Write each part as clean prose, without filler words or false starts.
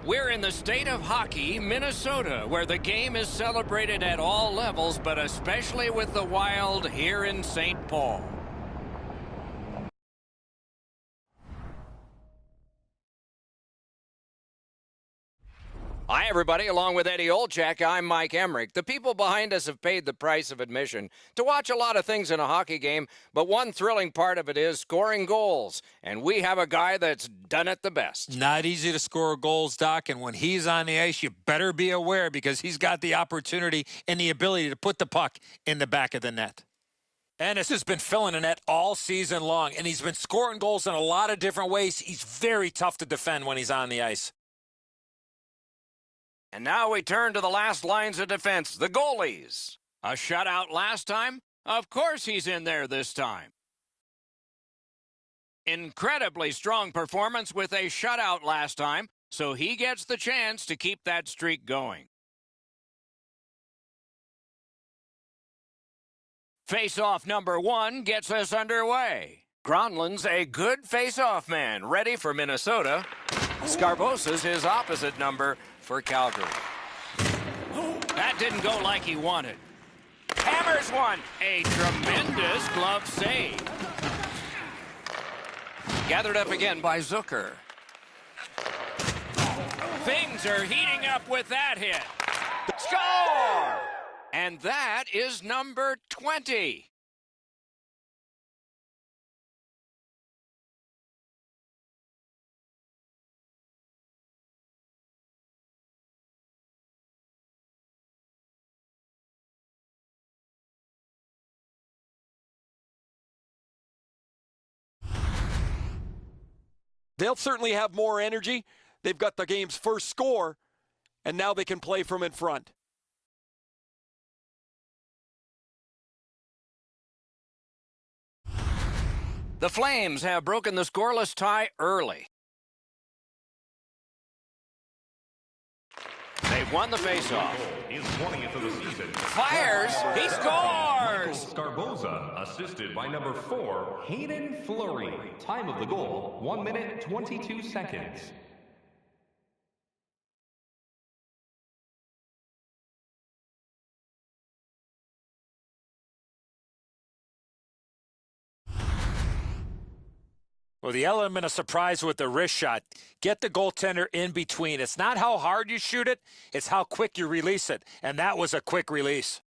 We're in the state of hockey, Minnesota, where the game is celebrated at all levels, but especially with the Wild here in St. Paul. Hi, everybody. Along with Eddie Olchak, I'm Mike Emmerich. The people behind us have paid the price of admission to watch a lot of things in a hockey game, but one thrilling part of it is scoring goals. And we have a guy that's done it the best. Not easy to score goals, Doc, and when he's on the ice, you better be aware because he's got the opportunity and the ability to put the puck in the back of the net. And this has been filling the net all season long, and he's been scoring goals in a lot of different ways. He's very tough to defend when he's on the ice. And now we turn to the last lines of defense, the goalies. A shutout last time? Of course he's in there this time. Incredibly strong performance with a shutout last time, so he gets the chance to keep that streak going. Face-off number 1 gets us underway. Gronlund's a good face-off man, ready for Minnesota. Scarbosa's his opposite number for Calgary. That didn't go like he wanted. Hammers one. A tremendous glove save. Gathered up again by Zucker. Things are heating up with that hit. Score! And that is number 20. They'll certainly have more energy. They've got the game's first score, and now they can play from in front. The Flames have broken the scoreless tie early. They've won the faceoff. His 20th of the season. Fires. He scores. Scarbosa, assisted by number 4, Hayden Fleury. Time of the goal, 1 minute, 22 seconds. Well, the element of surprise with the wrist shot, get the goaltender in between. It's not how hard you shoot it, it's how quick you release it. And that was a quick release.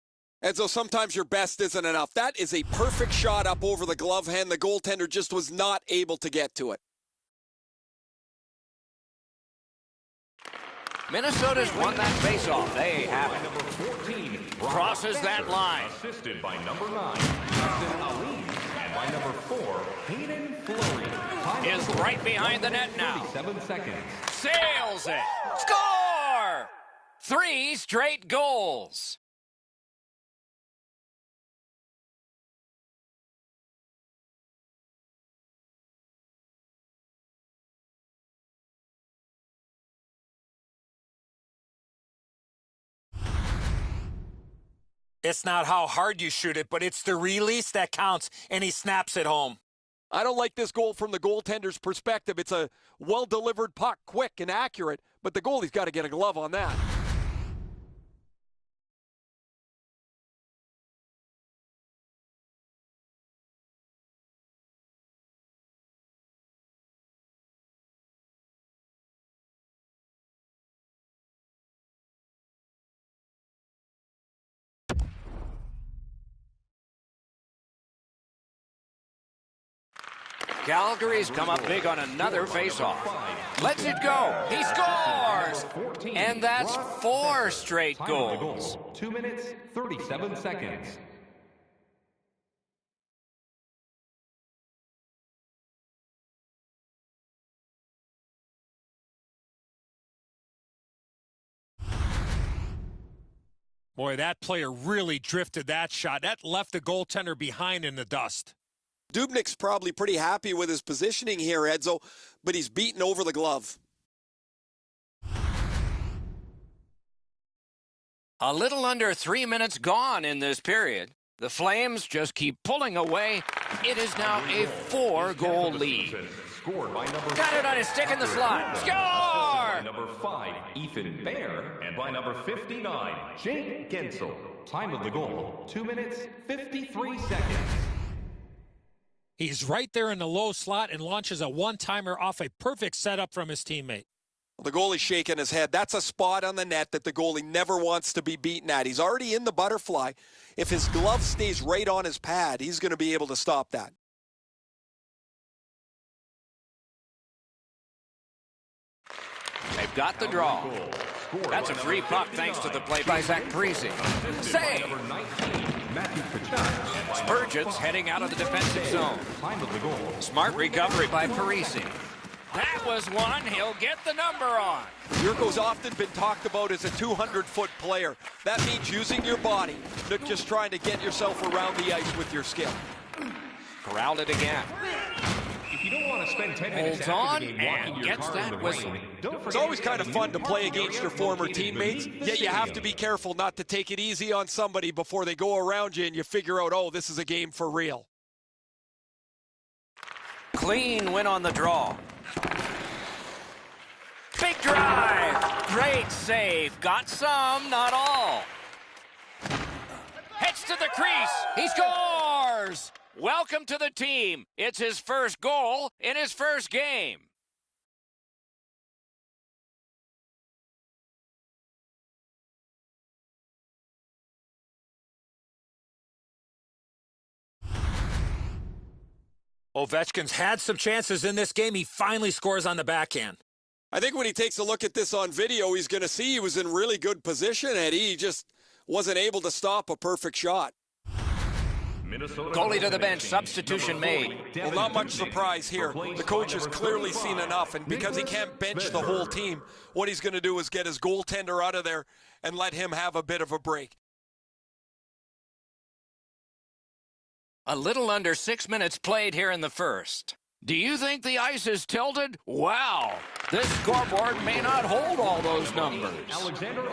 And so sometimes your best isn't enough. That is a perfect shot up over the glove hand. The goaltender just was not able to get to it. Minnesota's won that faceoff. They have it. Number 14, Crosses that line. Assisted by number 9, Justin Ali. And by number 4, Hayden Fleury. Is right behind the net now. 37 seconds. Sails it. Score! 3 straight goals. It's not how hard you shoot it, but it's the release that counts, and he snaps it home. I don't like this goal from the goaltender's perspective. It's a well-delivered puck, quick and accurate, but the goalie's got to get a glove on that. Calgary's come up big on another faceoff. Lets it go. He scores! And that's 4 straight goals. 2 minutes, 37 seconds. Boy, that player really drifted that shot. That left the goaltender behind in the dust. Dubnyk's probably pretty happy with his positioning here, Edzo, but he's beaten over the glove. A little under 3 minutes gone in this period. The Flames just keep pulling away. It is now a 4-goal lead. Got it on his stick in the slot. Score! there. Number 5, Ethan Bear. And by number 59, Jake Gensel. Time of the goal, 2 minutes, 53 seconds. He's right there in the low slot and launches a one-timer off a perfect setup from his teammate. The goalie's shaking his head. That's a spot on the net that the goalie never wants to be beaten at. He's already in the butterfly. If his glove stays right on his pad, he's going to be able to stop that. They've got the draw. That's a free puck thanks to the play by Zach Parisi. Save! Spurgeon's heading out of the defensive zone. Smart recovery by Parisi. That was one. He'll get the number on. Yurko's often been talked about as a 200-foot player. That means using your body, not just trying to get yourself around the ice with your skill. Corralled it again. If you don't want to spend 10 minutes Holds on after the game walking and your gets car in that the whistle. rain, don't forget It's always to kind of fun to play against your former teammates, yet you have to be careful not to take it easy on somebody before they go around you and you figure out, oh, this is a game for real. Clean win on the draw. Big drive. Great save. Got some, not all. Hits to the crease. He scores. Welcome to the team. It's his first goal in his first game. Ovechkin's had some chances in this game. He finally scores on the backhand. I think when he takes a look at this on video, he's going to see he was in really good position, Eddie. He just wasn't able to stop a perfect shot. Goalie to the bench, substitution made. Well, not much surprise here. The coach has clearly seen enough, and because he can't bench the whole team, what he's going to do is get his goaltender out of there and let him have a bit of a break. A little under 6 minutes played here in the first. Do you think the ice is tilted? Wow, this scoreboard may not hold all those numbers.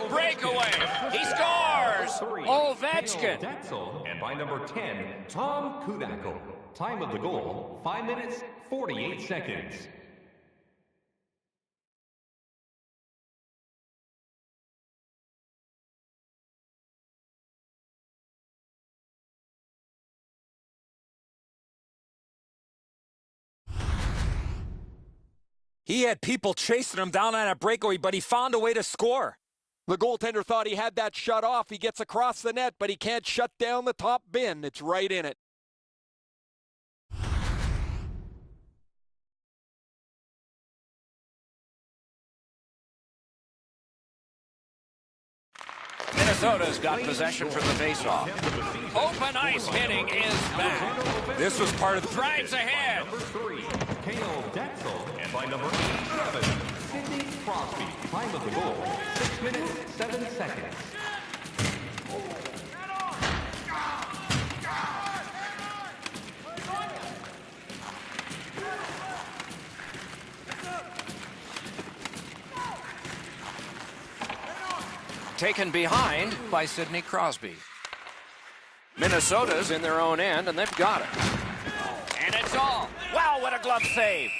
Breakaway, he scores! Ovechkin! And by number 10, Tom Kudakel. Time of the goal, 5 minutes, 48 seconds. He had people chasing him down on a breakaway, but he found a way to score. The goaltender thought he had that shut off. He gets across the net, but he can't shut down the top bin. It's right in it. Minnesota's got possession from the faceoff. Open ice hitting is back. This was part of the... Drives ahead. Number 3, Kale Detzel. And by number 87, Sidney Crosby. Time of the goal, 6 minutes, 7 seconds. Taken behind by Sidney Crosby. Minnesota's in their own end, and they've got it. And it's all. Wow, what a glove save.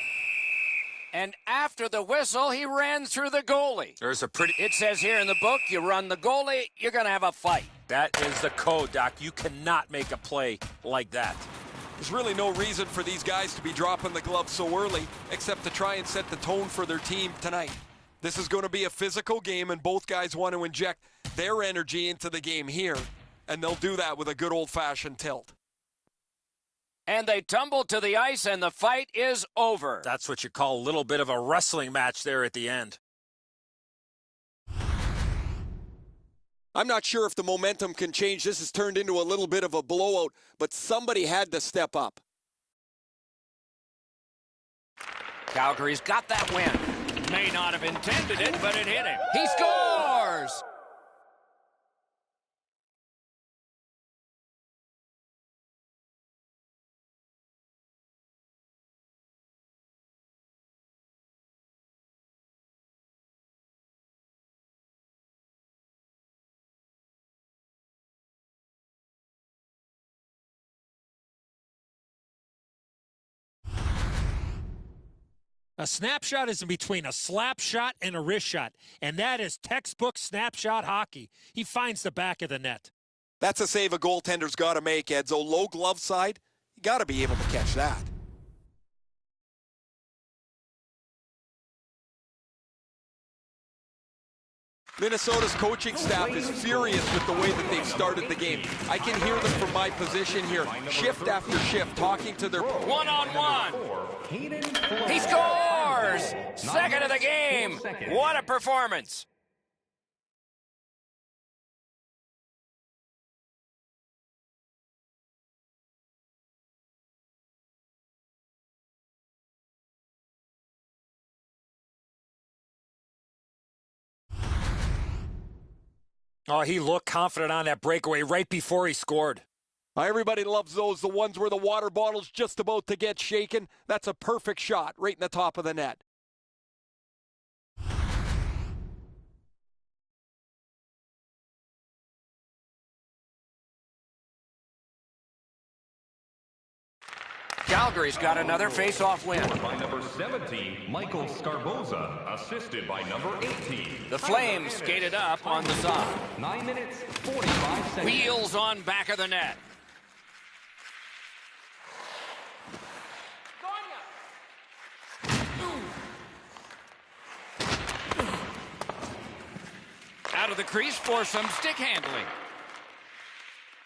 And after the whistle, he ran through the goalie. There's a pretty... It says here in the book, you run the goalie, you're going to have a fight. That is the code, Doc. You cannot make a play like that. There's really no reason for these guys to be dropping the glove so early, except to try and set the tone for their team tonight. This is going to be a physical game, and both guys want to inject their energy into the game here, and they'll do that with a good old-fashioned tilt. And they tumble to the ice, and the fight is over. That's what you call a little bit of a wrestling match there at the end. I'm not sure if the momentum can change. This has turned into a little bit of a blowout, but somebody had to step up. Calgary's got that win. May not have intended it, but it hit him. He scores! A snapshot is in between a slap shot and a wrist shot, and that is textbook snapshot hockey. He finds the back of the net. That's a save a goaltender's got to make, Edzo. Low glove side, you got to be able to catch that. Minnesota's coaching staff is furious with the way that they've started the game. I can hear them from my position here, shift after shift, talking to their... One-on-one. He scores! Second of the game. What a performance. Oh, he looked confident on that breakaway right before he scored. Everybody loves those, the ones where the water bottle's just about to get shaken. That's a perfect shot right in the top of the net. Calgary's got another face-off win. By number 17, Michael Scarboza, assisted by number 18. The Flames skated up on the side. 9 minutes, 45 seconds. Wheels on back of the net. Out of the crease for some stick handling.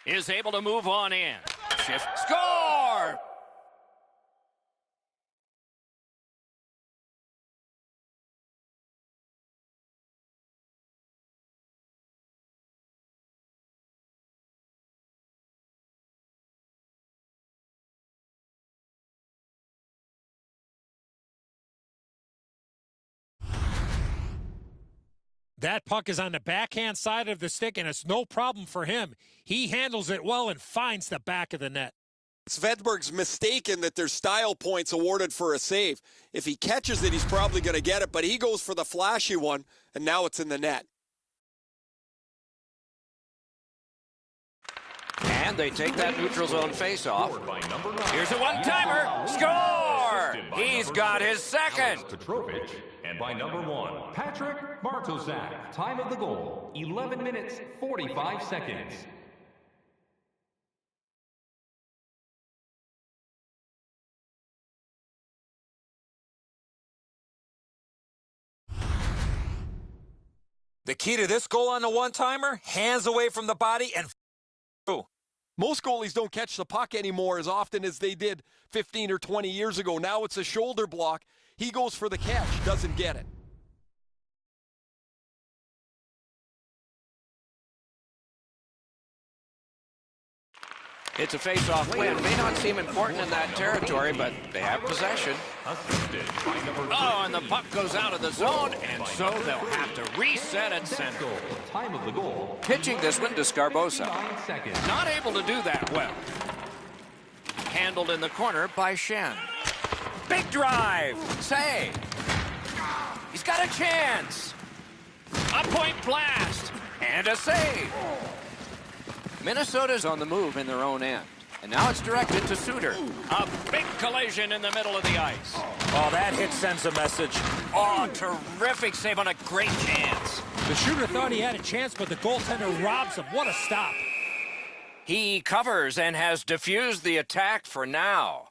Is able to move on in. Shift. Score! That puck is on the backhand side of the stick, and it's no problem for him. He handles it well and finds the back of the net. Svedberg's mistaken that there's style points awarded for a save. If he catches it, he's probably going to get it, but he goes for the flashy one, and now it's in the net. And they take that neutral zone face-off. Here's a one-timer. Score! He's got his second. Petrovich, and by number 1, Patrick Bartoszak. Time of the goal, 11 minutes, 45 seconds. The key to this goal on the one-timer, hands away from the body and through. Most goalies don't catch the puck anymore as often as they did 15 or 20 years ago. Now it's a shoulder block. He goes for the catch, doesn't get it. It's a face-off win. May not seem important in that territory, but they have possession. Oh, and the puck goes out of the zone, and so they'll have to reset at center. Time of the goal. Pitching this one to Scarboza. 9 seconds. Not able to do that well. Handled in the corner by Shen. Big drive. Save. He's got a chance. A point blast. And a save. Minnesota's on the move in their own end. And now it's directed to Suter. A big collision in the middle of the ice. Oh, that hit sends a message. Oh, terrific save on a great chance. The shooter thought he had a chance, but the goaltender robs him. What a stop. He covers and has diffused the attack for now.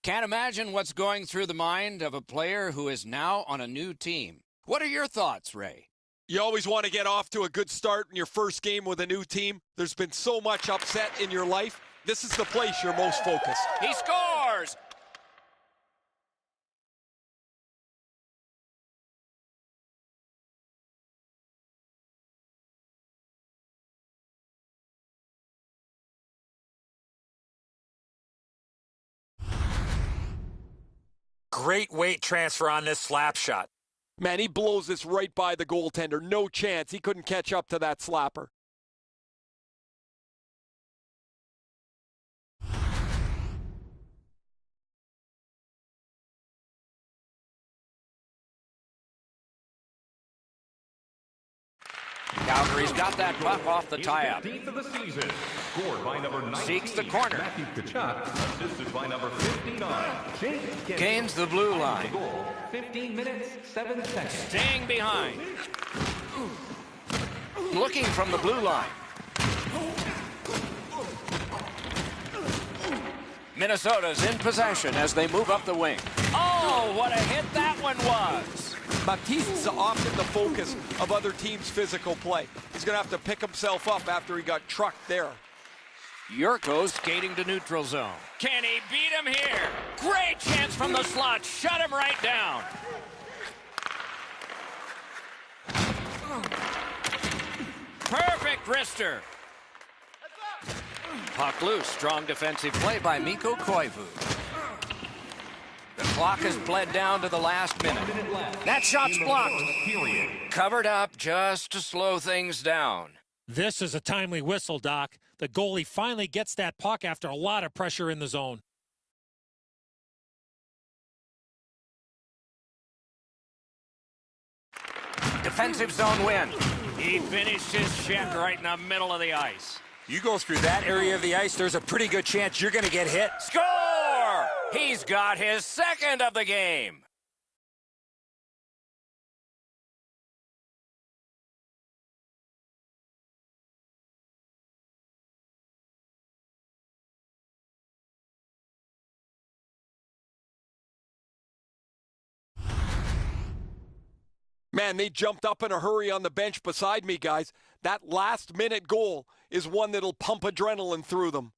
Can't imagine what's going through the mind of a player who is now on a new team. What are your thoughts, Ray? You always want to get off to a good start in your first game with a new team. There's been so much upset in your life. This is the place you're most focused. He scores! Great weight transfer on this slap shot. Man, he blows this right by the goaltender. No chance. He couldn't catch up to that slapper. Calgary's got that puck off the tie-up. 15th of the season. Scored by number 19. Seeks the corner. Matthew Tkachuk. Assisted by number 59. Jake Gains the blue line. Goal. 15 minutes, 7 seconds. Staying behind. Looking from the blue line. Minnesota's in possession as they move up the wing. Oh, what a hit that one was. Baptiste's often the focus of other teams' physical play. He's going to have to pick himself up after he got trucked there. Yurko's skating to neutral zone. Can he beat him here? Great chance from the slot. Shut him right down. Perfect wrister. Puck loose. Strong defensive play by Mikko Koivu. The clock has bled down to the last minute. That shot's blocked. Covered up just to slow things down. This is a timely whistle, Doc. The goalie finally gets that puck after a lot of pressure in the zone. Defensive zone win. He finished his check right in the middle of the ice. You go through that area of the ice, there's a pretty good chance you're going to get hit. Score! He's got his second of the game. Man, they jumped up in a hurry on the bench beside me, guys. That last-minute goal is one that'll pump adrenaline through them.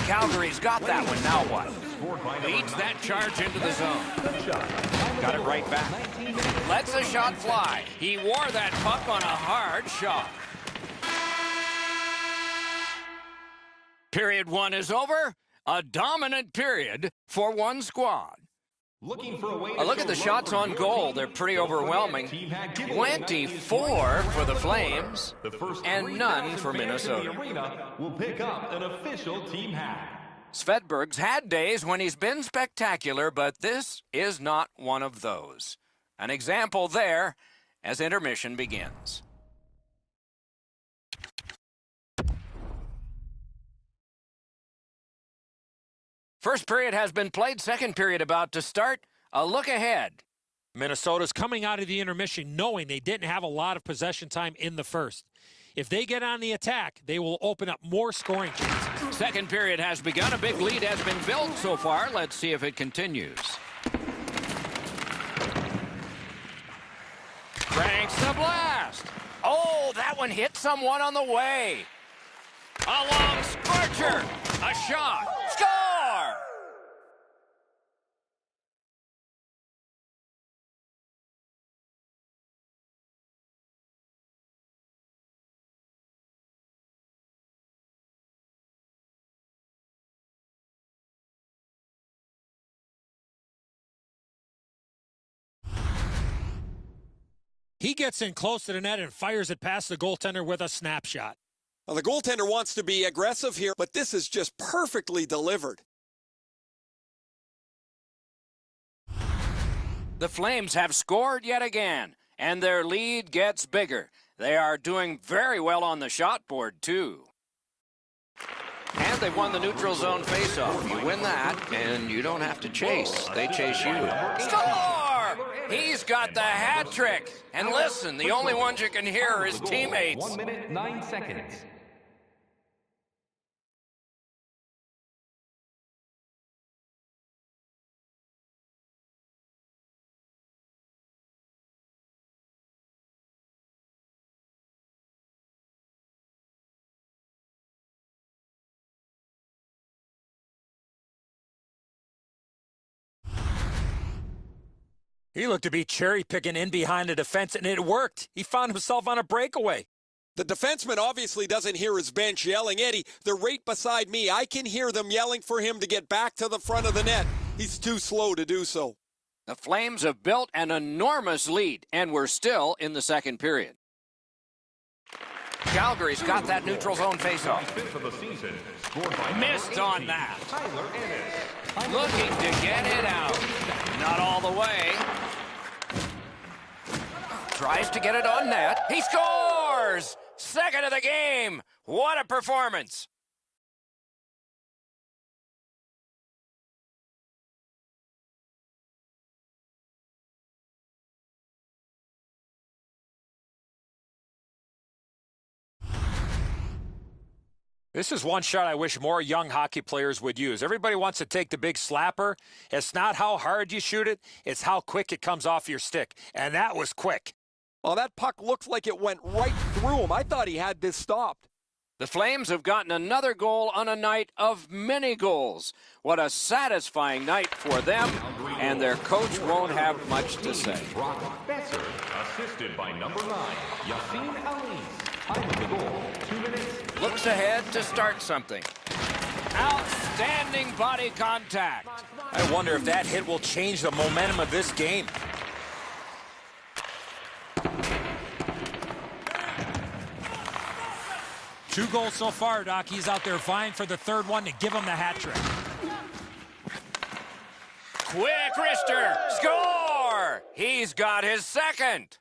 Calgary's got that one. Now what? Leads that charge into the zone. Got it right back. Lets the shot fly. He wore that puck on a hard shot. Period one is over. A dominant period for one squad. Looking for a way A look at the shots on goal. They're pretty overwhelming. 24 for the Flames and none for Minnesota. Will pick up an official team hat. Svedberg's had days when he's been spectacular, but this is not one of those. An example there as intermission begins. First period has been played. Second period about to start. A look ahead. Minnesota's coming out of the intermission knowing they didn't have a lot of possession time in the first. If they get on the attack, they will open up more scoring chances. Second period has begun. A big lead has been built so far. Let's see if it continues. Cranks the blast. Oh, that one hit someone on the way. A long scorcher. A shot. Score! He gets in close to the net and fires it past the goaltender with a snapshot. Well, the goaltender wants to be aggressive here, but this is just perfectly delivered. The Flames have scored yet again, and their lead gets bigger. They are doing very well on the shot board, too. And they've won the neutral zone faceoff. You win that, and you don't have to chase. They chase you. Score! He's got the hat trick. And listen, the only ones you can hear are his teammates. 1 minute, 9 seconds. He looked to be cherry-picking in behind the defense, and it worked. He found himself on a breakaway. The defenseman obviously doesn't hear his bench yelling. Eddie, they're right beside me. I can hear them yelling for him to get back to the front of the net. He's too slow to do so. The Flames have built an enormous lead, and we're still in the second period. Calgary's got that neutral zone faceoff. Fifth of the season, scored by Missed on that. Tyler Ennis. Looking to get it out. Not all the way. Tries to get it on net. He scores! Second of the game. What a performance. This is one shot I wish more young hockey players would use. Everybody wants to take the big slapper. It's not how hard you shoot it, it's how quick it comes off your stick. And that was quick. Well, that puck looks like it went right through him. I thought he had this stopped. The Flames have gotten another goal on a night of many goals. What a satisfying night for them, and their coach won't have much to say. Brock Besser, assisted by number 9, Yassine Ali. Time of the goal, 2 minutes. Looks ahead to start something. Outstanding body contact. I wonder if that hit will change the momentum of this game. Two goals so far, Doc. He's out there vying for the third one to give him the hat trick. Quick wrister. Score! He's got his second.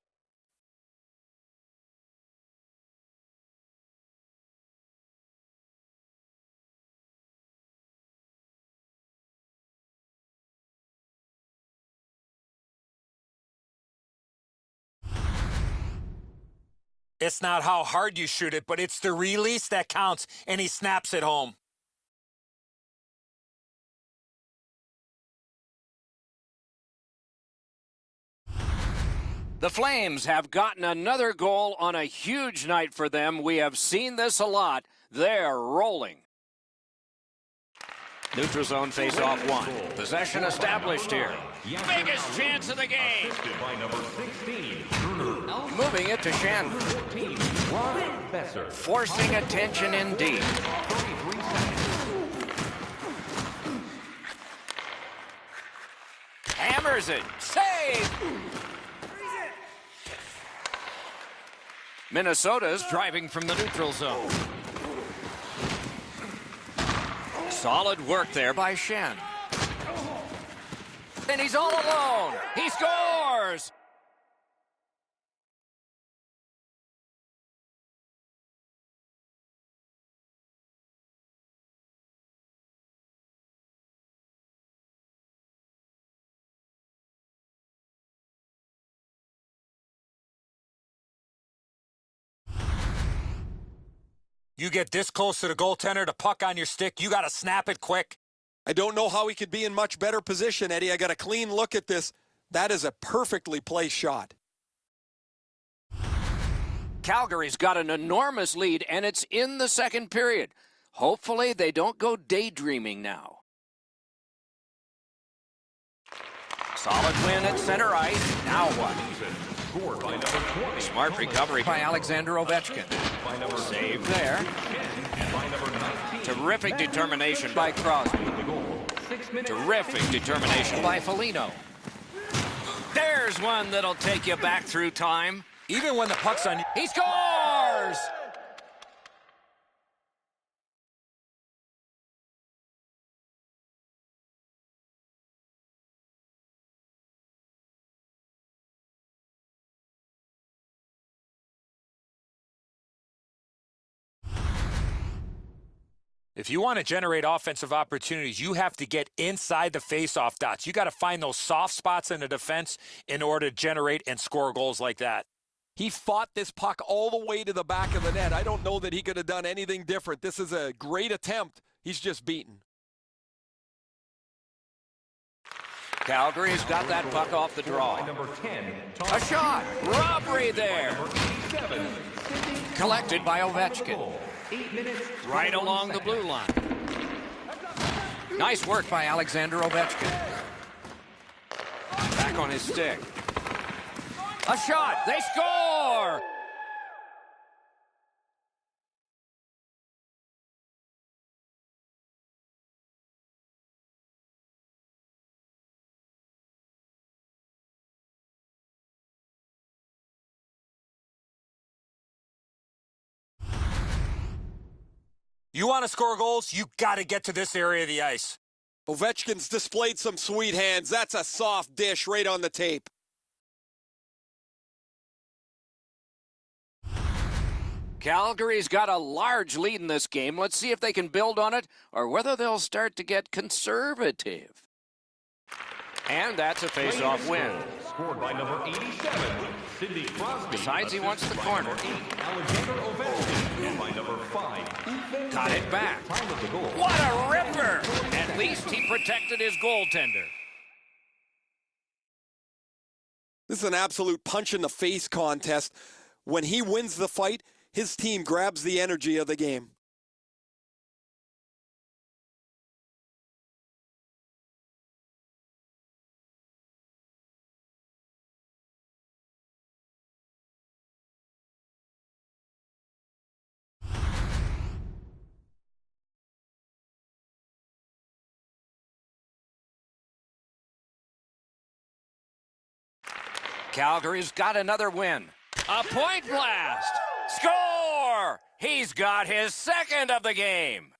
It's not how hard you shoot it, but it's the release that counts, and he snaps it home. The Flames have gotten another goal on a huge night for them. We have seen this a lot. They're rolling. Neutral zone face-off one. Possession established here. Biggest chance of the game. Assisted by number 16, Moving it to Shen. 14, Ron Besser. Forcing attention indeed. 33 seconds. Hammers it. Save! Minnesota's driving from the neutral zone. Solid work there by Shen. And he's all alone. He scores! You get this close to the goaltender, the puck on your stick, you got to snap it quick. I don't know how he could be in much better position, Eddie. I got a clean look at this. That is a perfectly placed shot. Calgary's got an enormous lead, and it's in the second period. Hopefully they don't go daydreaming now. Solid win at center ice. Now what? Scored by number 20. Smart recovery by Alexander Ovechkin. By number Save there. 10 and by number 19. Terrific determination by Crosby. The goal, 6 minutes. Terrific determination by Foligno. There's one that'll take you back through time. Even when the puck's on you. He scores! If you want to generate offensive opportunities, you have to get inside the face-off dots. You got to find those soft spots in the defense in order to generate and score goals like that. He fought this puck all the way to the back of the net. I don't know that he could have done anything different. This is a great attempt. He's just beaten. Calgary's got that puck off the draw. By number 10. A shot. Robbery there. Number 87. Collected by Ovechkin. Goal, 8 minutes. Right 21 along the seconds. blue line. Nice work by Alexander Ovechkin. Back on his stick. A shot. They score! You want to score goals, you got to get to this area of the ice. Ovechkin's displayed some sweet hands. That's a soft dish right on the tape. Calgary's got a large lead in this game. Let's see if they can build on it or whether they'll start to get conservative. And that's a face-off win. Scored by number 87, Sidney Crosby. Besides, he wants the corner. Alexander Ovechkin. And by number 5, Got it back. time of the goal. What a ripper! At least he protected his goaltender. This is an absolute punch-in-the-face contest. When he wins the fight, his team grabs the energy of the game. Calgary's got another win. A point blast! Score! He's got his second of the game.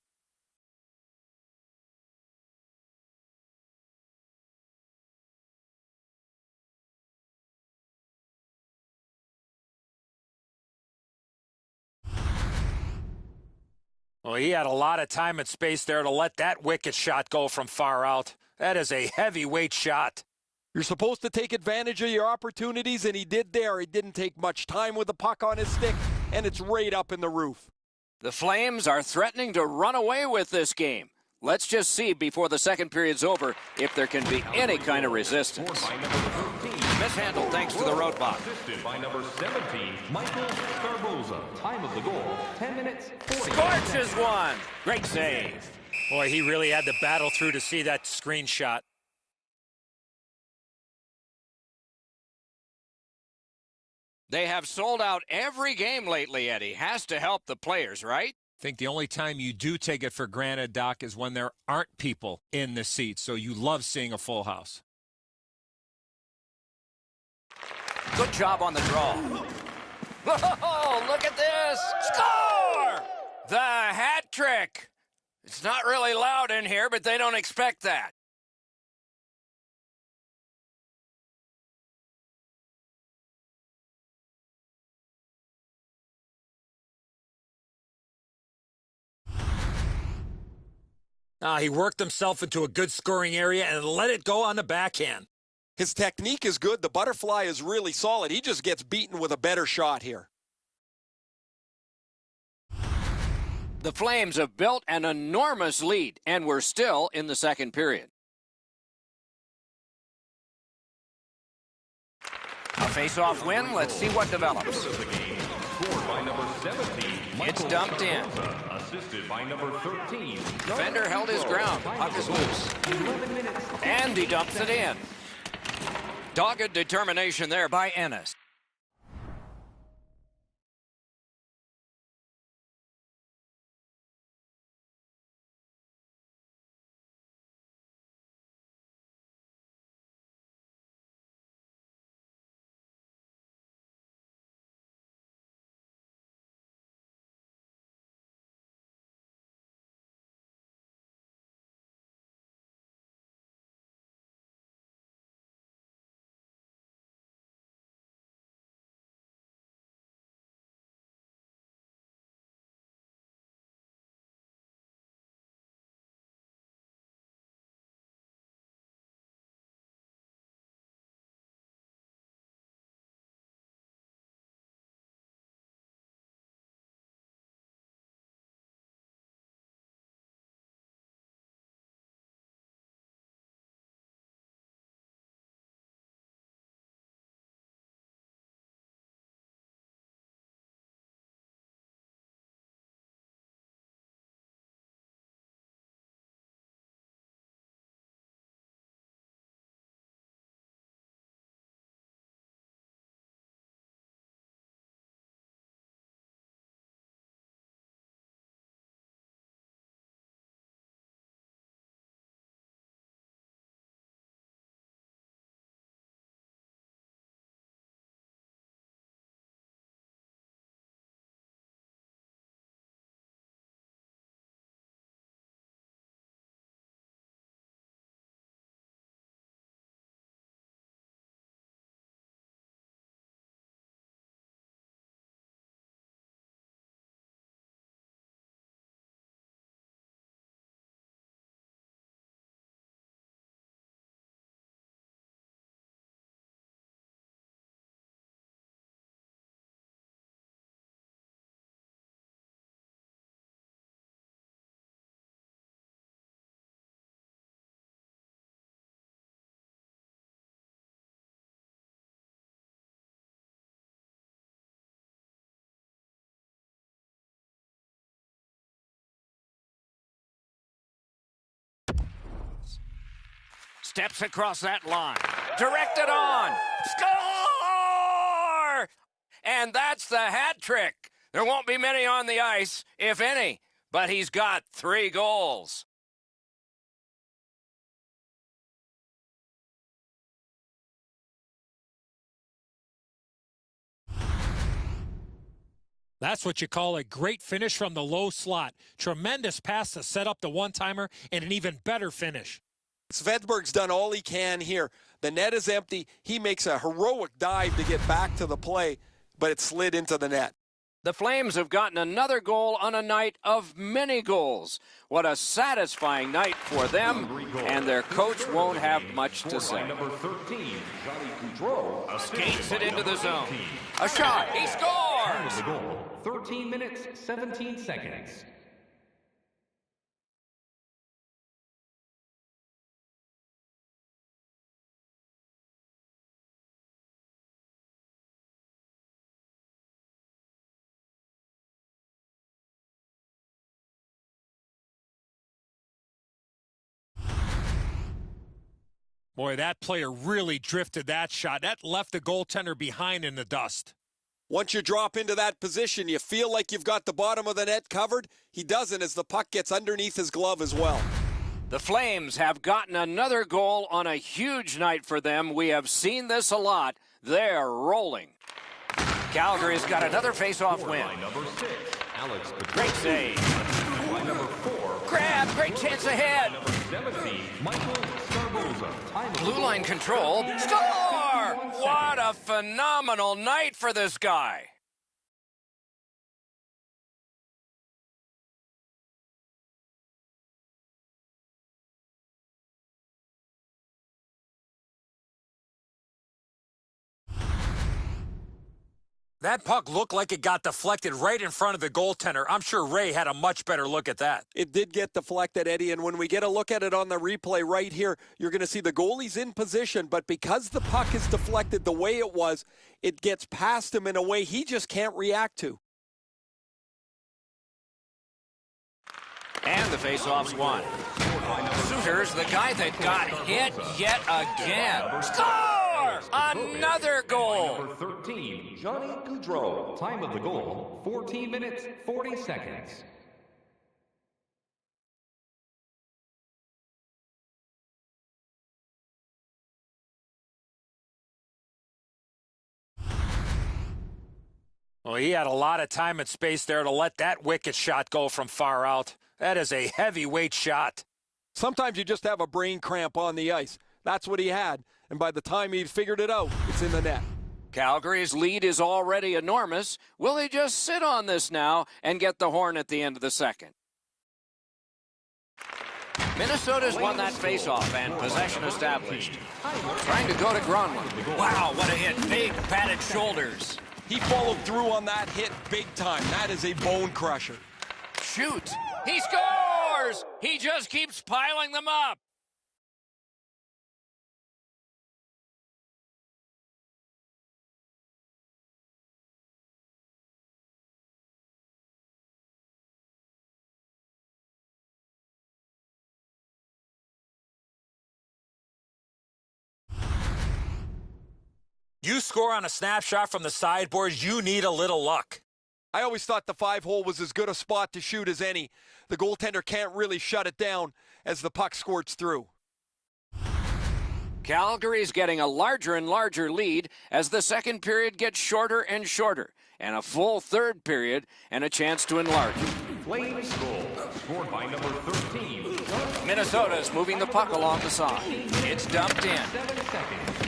Well, he had a lot of time and space there to let that wicked shot go from far out. That is a heavyweight shot. You're supposed to take advantage of your opportunities, and he did there. He didn't take much time with the puck on his stick, and it's right up in the roof. The Flames are threatening to run away with this game. Let's just see before the second period's over if there can be any kind of resistance. Scored by number 13. Mishandled thanks to the roadblock. Assisted by number 17, Michael Scarboza. Time of the goal, 10 minutes, 40 Scorches one. Great save. Boy, he really had to battle through to see that screenshot. They have sold out every game lately, Eddie. Has to help the players, right? I think the only time you do take it for granted, Doc, is when there aren't people in the seats. So you love seeing a full house. Good job on the draw. Oh, look at this. Score! The hat trick. It's not really loud in here, but they don't expect that. He worked himself into a good scoring area and let it go on the backhand. His technique is good. The butterfly is really solid. He just gets beaten with a better shot here. The Flames have built an enormous lead, and we're still in the second period. A face-off win. Let's see what develops. Scored by number 17, It's Michael dumped in. Scarboza. Assisted by number 13. Defender held his ground. Puck is loose. 11 minutes. And he dumps it in. Dogged determination there by Ennis. Steps across that line. Directed on. Score! And that's the hat trick. There won't be many on the ice, if any, but he's got 3 goals. That's what you call a great finish from the low slot. Tremendous pass to set up the one-timer and an even better finish. Svedberg's done all he can here. The net is empty. He makes a heroic dive to get back to the play, but it slid into the net. The Flames have gotten another goal on a night of many goals. What a satisfying night for them, and their coach won't have much to say. Number 13, Johnny Gaudreau. Skates it into the zone. A shot. He Time of scores! the goal, 13 minutes, 17 seconds. Boy, that player really drifted that shot. That left the goaltender behind in the dust. Once you drop into that position, you feel like you've got the bottom of the net covered. He doesn't as the puck gets underneath his glove as well. The Flames have gotten another goal on a huge night for them. We have seen this a lot. They're rolling. Calgary's got another face-off win. By number 6, Alex Great save. By number 4, Grab, great chance ahead. number 17, Michael Scarboza. Time of the Blue goal, line control. Score! What a phenomenal night for this guy. That puck looked like it got deflected right in front of the goaltender. I'm sure Ray had a much better look at that. It did get deflected, Eddie, and when we get a look at it on the replay right here, you're going to see the goalie's in position, but because the puck is deflected the way it was, it gets past him in a way he just can't react to. And the face-off's won. Suter's the guy that got hit yet again. Score! Another goal. Number 13, Johnny Gaudreau. Time of the goal, 14 minutes, 40 seconds. Well, he had a lot of time and space there to let that wicked shot go from far out. That is a heavyweight shot. Sometimes you just have a brain cramp on the ice. That's what he had, and by the time he figured it out, it's in the net. Calgary's lead is already enormous. Will they just sit on this now and get the horn at the end of the second? Minnesota's won that faceoff and possession established. Trying to go to Gronlund. Wow, what a hit. Big padded shoulders. He followed through on that hit big time. That is a bone crusher. Shoot. He scores! He just keeps piling them up. You score on a snapshot from the sideboards, you need a little luck. I always thought the 5-hole was as good a spot to shoot as any. The goaltender can't really shut it down as the puck squirts through. Calgary's getting a larger and larger lead as the second period gets shorter and shorter, and a full third period and a chance to enlarge it. Flames goal, scored by number 13. Minnesota's moving the puck along the side. It's dumped in. 7 seconds.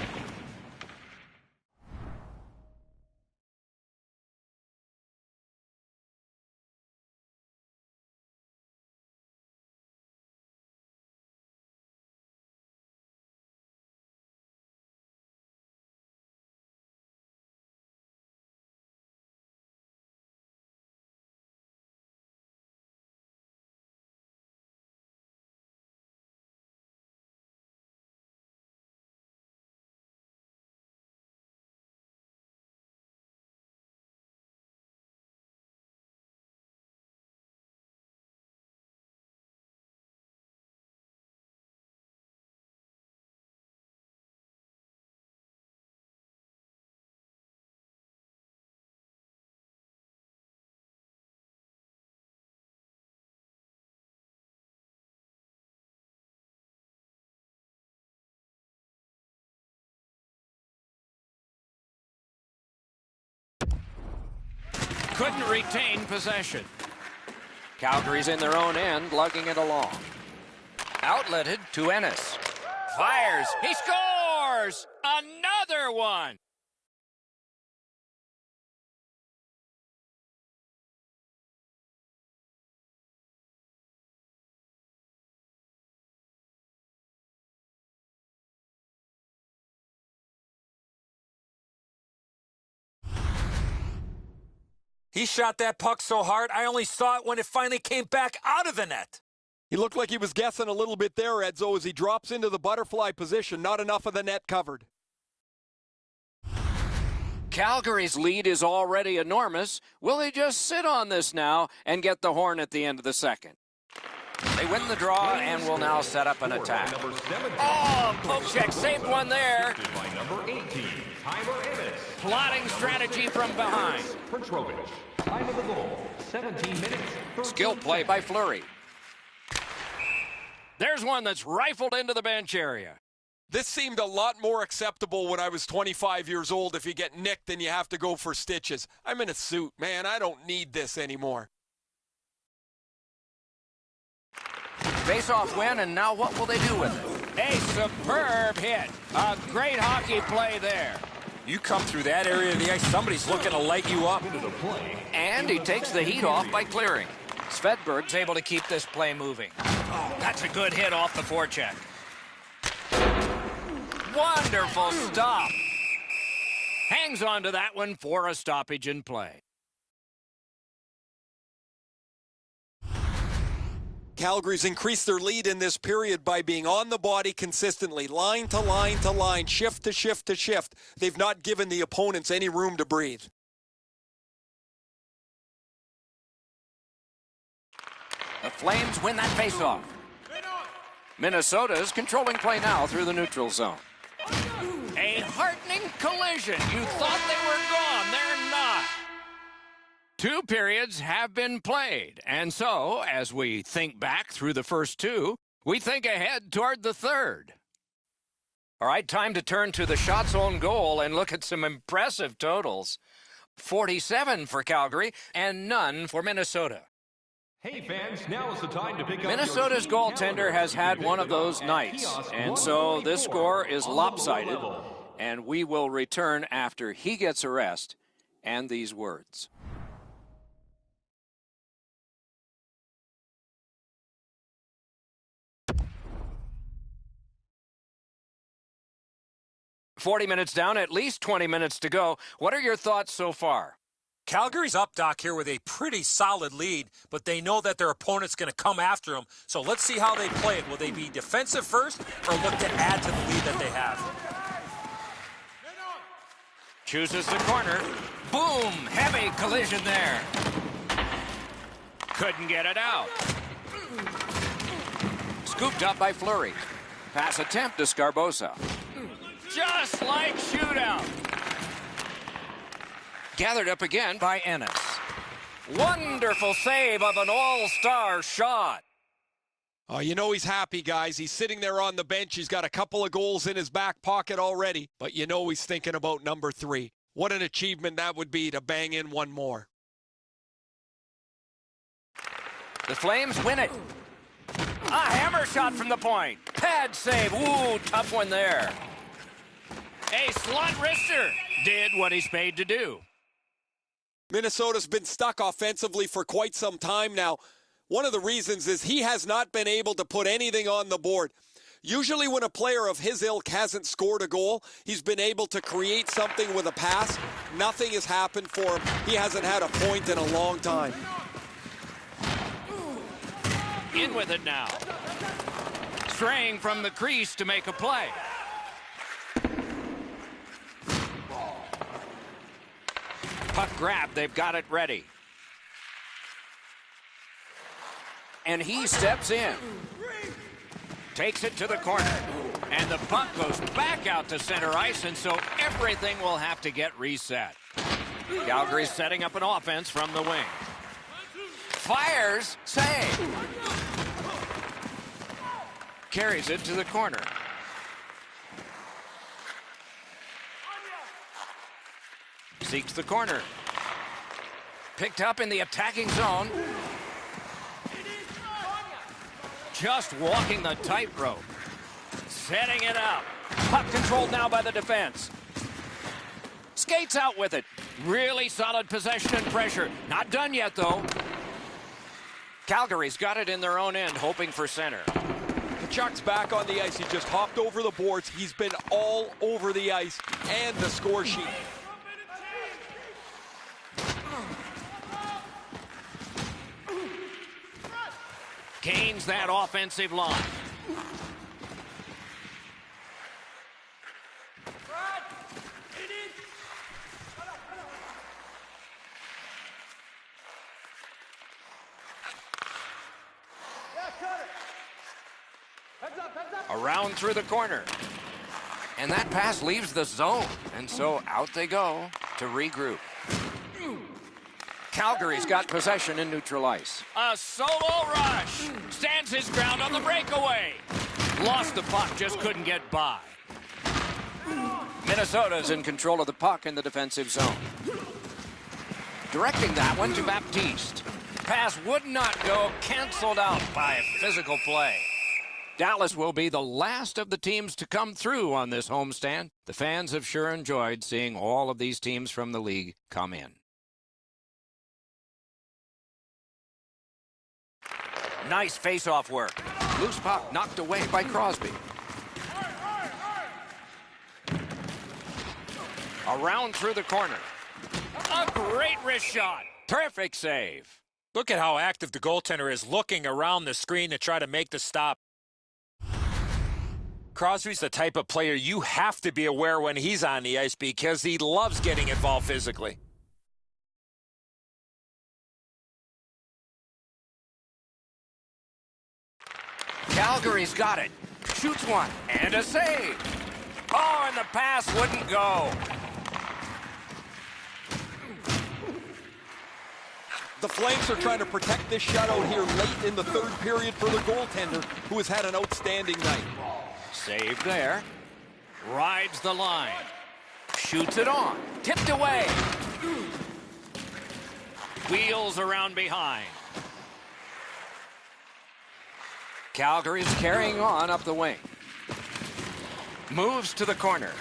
couldn't retain possession. Calgary's in their own end, lugging it along. Outletted to Ennis. Fires. He scores! Another one! He shot that puck so hard, I only saw it when it finally came back out of the net. He looked like he was guessing a little bit there, Edzo, as he drops into the butterfly position. Not enough of the net covered. Calgary's lead is already enormous. Will they just sit on this now and get the horn at the end of the second? They win the draw and will now set up an attack. Oh, poke check saved one there. By number 18, Tyler Ennis. Plotting strategy from behind. Petrovich. Time of the goal, 17 minutes. Skill play by Fleury. There's one that's rifled into the bench area. This seemed a lot more acceptable when I was 25 years old. If you get nicked, then you have to go for stitches. I'm in a suit, man. I don't need this anymore. Face-off win, and now what will they do with it? A superb hit. A great hockey play there. You come through that area of the ice, somebody's looking to light you up. And he takes the heat off by clearing. Svedberg's able to keep this play moving. Oh, that's a good hit off the forecheck. Wonderful stop. Hangs on to that one for a stoppage in play. Calgary's increased their lead in this period by being on the body consistently, line to line to line, shift to shift to shift. They've not given the opponents any room to breathe. The Flames win that faceoff. Minnesota's controlling play now through the neutral zone. A heartening collision. You thought they were gone. They're not. 2 periods have been played, and so, as we think back through the first 2, we think ahead toward the third. All right, time to turn to the shots on goal and look at some impressive totals. 47 for Calgary and none for Minnesota. Hey fans, now is the time to pick up Minnesota's goaltender has had one of those nights, and so this score is lopsided, and we will return after he gets a rest and these words. "40 minutes down, at least 20 minutes to go. What are your thoughts so far?" Calgary's up, Doc, here with a pretty solid lead, but they know that their opponent's going to come after them. So let's see how they play it. Will they be defensive first or look to add to the lead that they have? Chooses the corner. Boom! Heavy collision there. Couldn't get it out. Scooped up by Fleury. Pass attempt to Scarbosa. Just like shootout. Gathered up again by Ennis. Wonderful save of an all-star shot. Oh, you know he's happy, guys. He's sitting there on the bench. He's got a couple of goals in his back pocket already, but you know he's thinking about number 3. What an achievement that would be to bang in one more. The Flames win it. A hammer shot from the point. Pad save. Ooh, tough one there. A slot wrister did what he's paid to do. Minnesota's been stuck offensively for quite some time now. One of the reasons is he has not been able to put anything on the board. Usually when a player of his ilk hasn't scored a goal, he's been able to create something with a pass. Nothing has happened for him. He hasn't had a point in a long time. In with it now. Straying from the crease to make a play. Puck grab, they've got it ready. And he steps in. Takes it to the corner. And the puck goes back out to center ice, and so everything will have to get reset. Calgary's setting up an offense from the wing. Fires, save. Carries it to the corner. Seeks the corner. Picked up in the attacking zone. Just walking the tightrope. Setting it up. Puck controlled now by the defense. Skates out with it. Really solid possession and pressure. Not done yet, though. Calgary's got it in their own end, hoping for center. Kachuk's back on the ice. He just hopped over the boards. He's been all over the ice and the score sheet. Gains that offensive line. Around through the corner. And that pass leaves the zone. And so out they go to regroup. Calgary's got possession in neutral ice. A solo rush. Stands his ground on the breakaway. Lost the puck, just couldn't get by. Minnesota's in control of the puck in the defensive zone. Directing that one to Baptiste. Pass would not go, canceled out by a physical play. Dallas will be the last of the teams to come through on this homestand. The fans have sure enjoyed seeing all of these teams from the league come in. Nice face-off work. Loose puck knocked away by Crosby. Around through the corner. A great wrist shot. Terrific save. Look at how active the goaltender is, looking around the screen to try to make the stop. Crosby's the type of player you have to be aware when he's on the ice because he loves getting involved physically. Calgary's got it. Shoots one. And a save. Oh, and the pass wouldn't go. The Flames are trying to protect this shutout here late in the third period for the goaltender, who has had an outstanding night. Saved there. Rides the line. Shoots it on. Tipped away. Wheels around behind. Calgary's carrying on up the wing. Moves to the corner.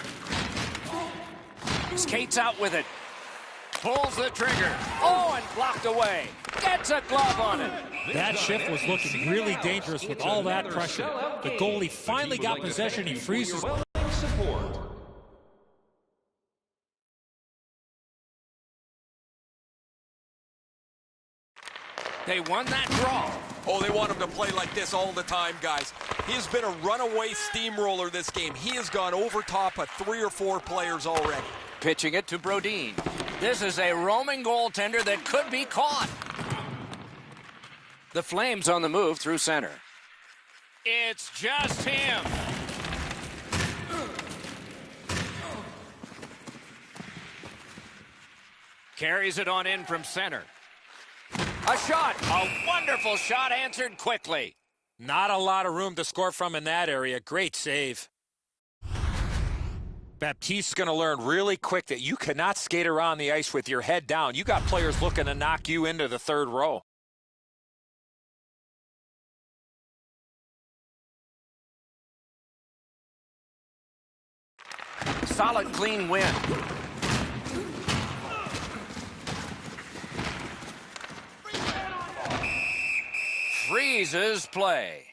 Skates out with it. Pulls the trigger. Oh, and blocked away. Gets a glove on it. That shift was looking really dangerous with all that pressure. The goalie finally got possession. He freezes. Support. They won that draw. Oh, they want him to play like this all the time, guys. He has been a runaway steamroller this game. He has gone over top of 3 or 4 players already. Pitching it to Brodin. This is a roaming goaltender that could be caught. The Flames on the move through center. It's just him. Carries it on in from center. A shot. A wonderful shot answered quickly. Not a lot of room to score from in that area. Great save. Baptiste's going to learn really quick that you cannot skate around the ice with your head down. You got players looking to knock you into the third row. Solid, clean win. Freezes play.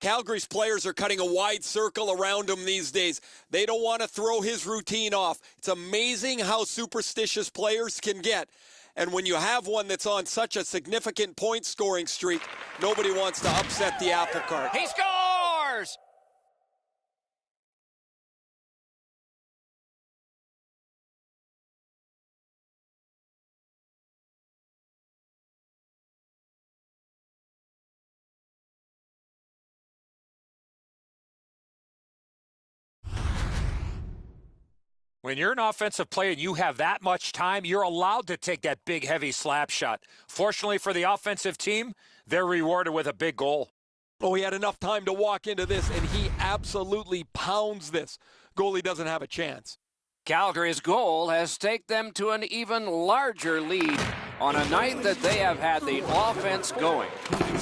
Calgary's players are cutting a wide circle around him these days. They don't want to throw his routine off. It's amazing how superstitious players can get. And when you have one that's on such a significant point-scoring streak, nobody wants to upset the apple cart. He scores! When you're an offensive player and you have that much time, you're allowed to take that big, heavy slap shot. Fortunately for the offensive team, they're rewarded with a big goal. Oh, he had enough time to walk into this, and he absolutely pounds this. Goalie doesn't have a chance. Calgary's goal has taken them to an even larger lead on a night that they have had the offense going.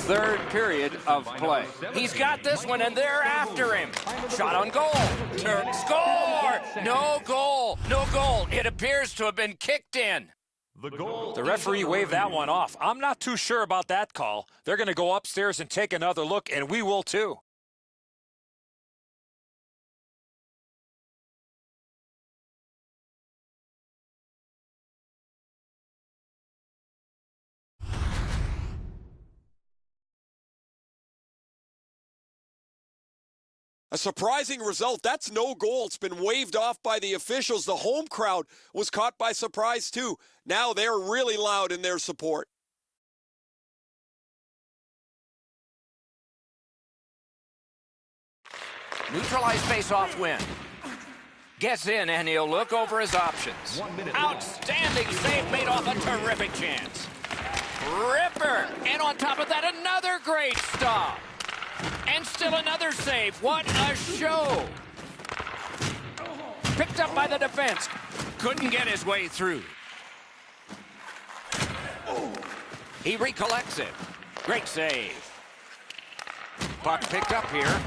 Third period of play. He's got this one, and they're after him. Shot on goal. Score! No goal. No goal. It appears to have been kicked in. The referee waved that one off. I'm not too sure about that call. They're going to go upstairs and take another look, and we will too. A surprising result. That's no goal. It's been waved off by the officials. The home crowd was caught by surprise, too. Now they're really loud in their support. Neutralized face-off win. Gets in, and he'll look over his options. Outstanding save made off a terrific chance. Ripper! And on top of that, another great stop. And still another save. What a show. Picked up by the defense. Couldn't get his way through. He recollects it. Great save. Puck picked up here.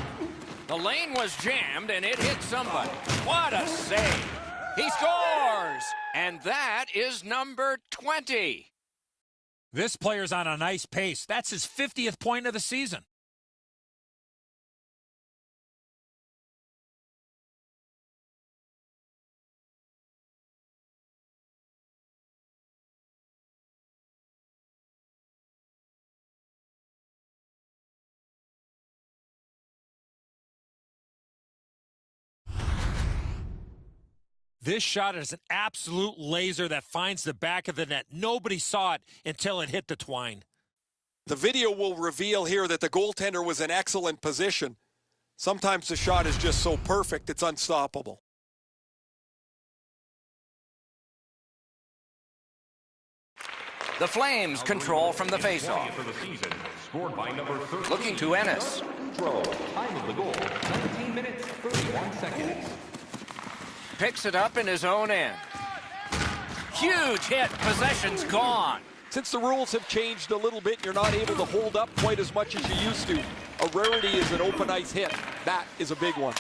The lane was jammed, and it hit somebody. What a save. He scores. And that is number 20. This player's on a nice pace. That's his 50th point of the season. This shot is an absolute laser that finds the back of the net. Nobody saw it until it hit the twine. The video will reveal here that the goaltender was in excellent position. Sometimes the shot is just so perfect, it's unstoppable. The Flames control from the faceoff. Looking to Ennis. Time of the goal, 19 minutes, 31 seconds. Picks it up in his own end. Huge hit. Possession's gone. Since the rules have changed a little bit, you're not able to hold up quite as much as you used to. A rarity is an open ice hit. That is a big one.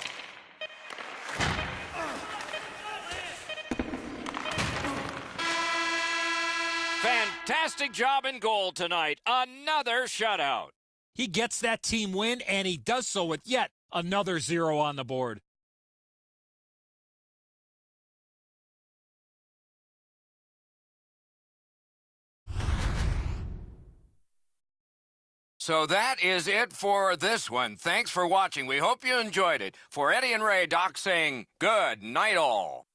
Fantastic job in goal tonight. Another shutout. He gets that team win, and he does so with yet another 0 on the board. So that is it for this one. Thanks for watching. We hope you enjoyed it. For Eddie and Ray, Doc saying good night all.